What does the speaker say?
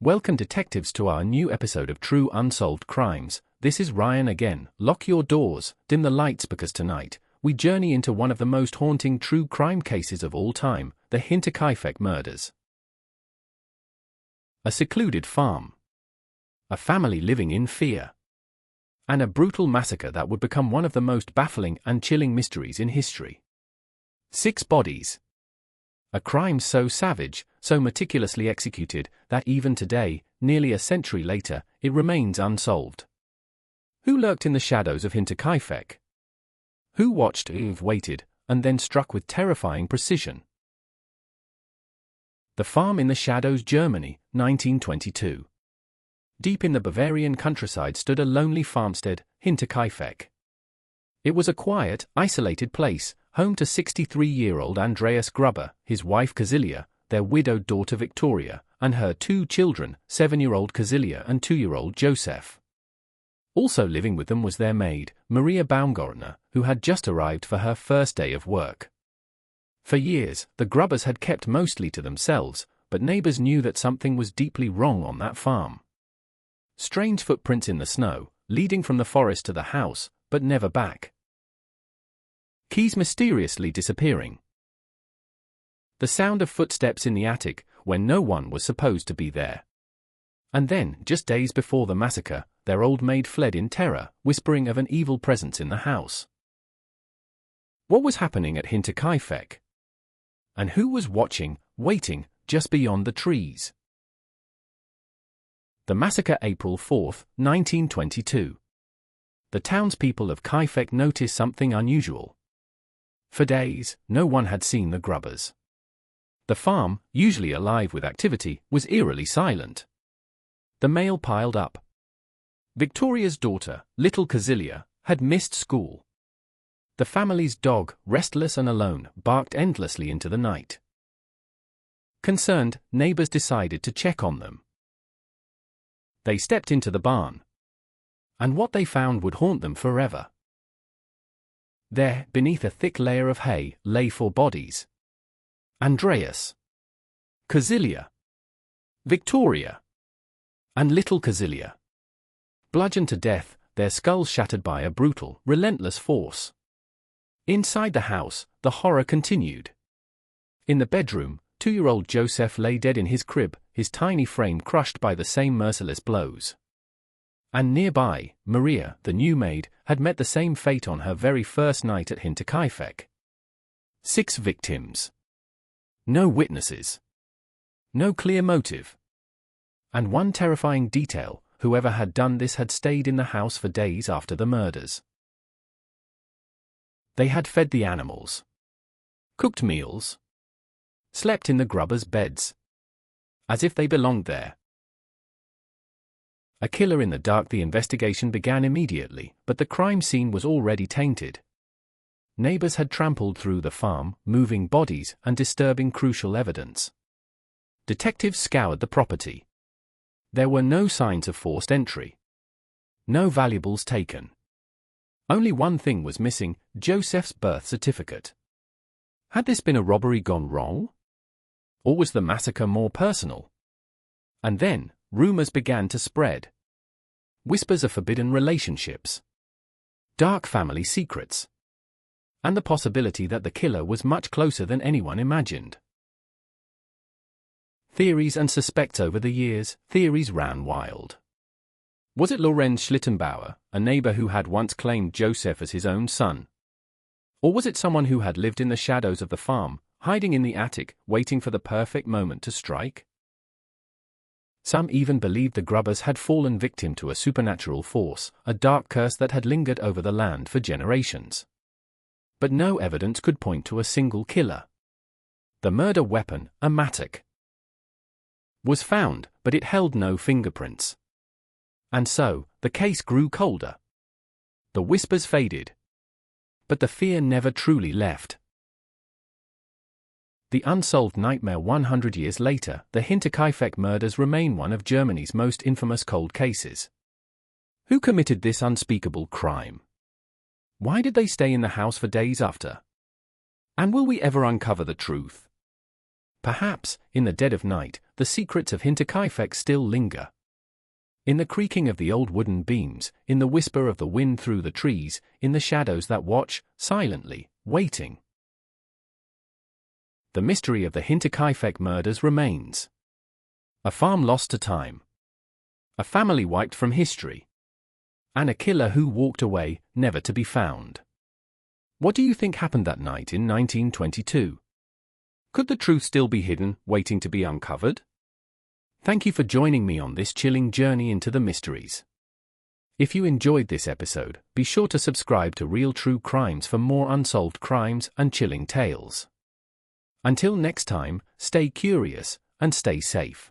Welcome detectives to our new episode of True Unsolved Crimes. This is Ryan again. Lock your doors, dim the lights because tonight, we journey into one of the most haunting true crime cases of all time, the Hinterkaifeck murders. A secluded farm. A family living in fear. And a brutal massacre that would become one of the most baffling and chilling mysteries in history. 6 bodies. A crime so savage, so meticulously executed, that even today, nearly a century later, it remains unsolved. Who lurked in the shadows of Hinterkaifeck? Who watched, waited, and then struck with terrifying precision? The Farm in the Shadows, Germany, 1922. Deep in the Bavarian countryside stood a lonely farmstead, Hinterkaifeck. It was a quiet, isolated place, home to 63-year-old Andreas Gruber, his wife Casilia, their widowed daughter Victoria, and her 2 children, 7-year-old Casilia and 2-year-old Joseph. Also living with them was their maid, Maria Baumgartner, who had just arrived for her first day of work. For years, the Grubbers had kept mostly to themselves, but neighbors knew that something was deeply wrong on that farm. Strange footprints in the snow, leading from the forest to the house, but never back. Keys mysteriously disappearing. The sound of footsteps in the attic, when no one was supposed to be there. And then, just days before the massacre, their old maid fled in terror, whispering of an evil presence in the house. What was happening at Hinterkaifeck? And who was watching, waiting, just beyond the trees? The massacre, April 4, 1922. The townspeople of Kaifeck noticed something unusual. For days, no one had seen the Grubbers. The farm, usually alive with activity, was eerily silent. The mail piled up. Victoria's daughter, little Casilia, had missed school. The family's dog, restless and alone, barked endlessly into the night. Concerned, neighbors decided to check on them. They stepped into the barn. And what they found would haunt them forever. There, beneath a thick layer of hay, lay 4 bodies. Andreas, Casilia, Victoria, and little Casilia. Bludgeoned to death, their skulls shattered by a brutal, relentless force. Inside the house, the horror continued. In the bedroom, 2-year-old Joseph lay dead in his crib, his tiny frame crushed by the same merciless blows. And nearby, Maria, the new maid, had met the same fate on her very first night at Hinterkaifeck. 6 victims. No witnesses. No clear motive. And one terrifying detail: whoever had done this had stayed in the house for days after the murders. They had fed the animals, cooked meals, slept in the Grubbers' beds, as if they belonged there. A killer in the dark. The investigation began immediately, but the crime scene was already tainted. Neighbors had trampled through the farm, moving bodies and disturbing crucial evidence. Detectives scoured the property. There were no signs of forced entry. No valuables taken. Only one thing was missing: Joseph's birth certificate. Had this been a robbery gone wrong? Or was the massacre more personal? And then, rumors began to spread. Whispers of forbidden relationships. Dark family secrets. And the possibility that the killer was much closer than anyone imagined. Theories and suspects. Over the years, theories ran wild. Was it Lorenz Schlittenbauer, a neighbor who had once claimed Joseph as his own son? Or was it someone who had lived in the shadows of the farm, hiding in the attic, waiting for the perfect moment to strike? Some even believed the Grubbers had fallen victim to a supernatural force, a dark curse that had lingered over the land for generations. But no evidence could point to a single killer. The murder weapon, a mattock, was found, but it held no fingerprints. And so, the case grew colder. The whispers faded. But the fear never truly left. The unsolved nightmare. 100 years later, the Hinterkaifeck murders remain one of Germany's most infamous cold cases. Who committed this unspeakable crime? Why did they stay in the house for days after? And will we ever uncover the truth? Perhaps, in the dead of night, the secrets of Hinterkaifeck still linger. In the creaking of the old wooden beams, in the whisper of the wind through the trees, in the shadows that watch, silently, waiting. The mystery of the Hinterkaifeck murders remains. A farm lost to time. A family wiped from history. And a killer who walked away, never to be found. What do you think happened that night in 1922? Could the truth still be hidden, waiting to be uncovered? Thank you for joining me on this chilling journey into the mysteries. If you enjoyed this episode, be sure to subscribe to Real True Crimes for more unsolved crimes and chilling tales. Until next time, stay curious and stay safe.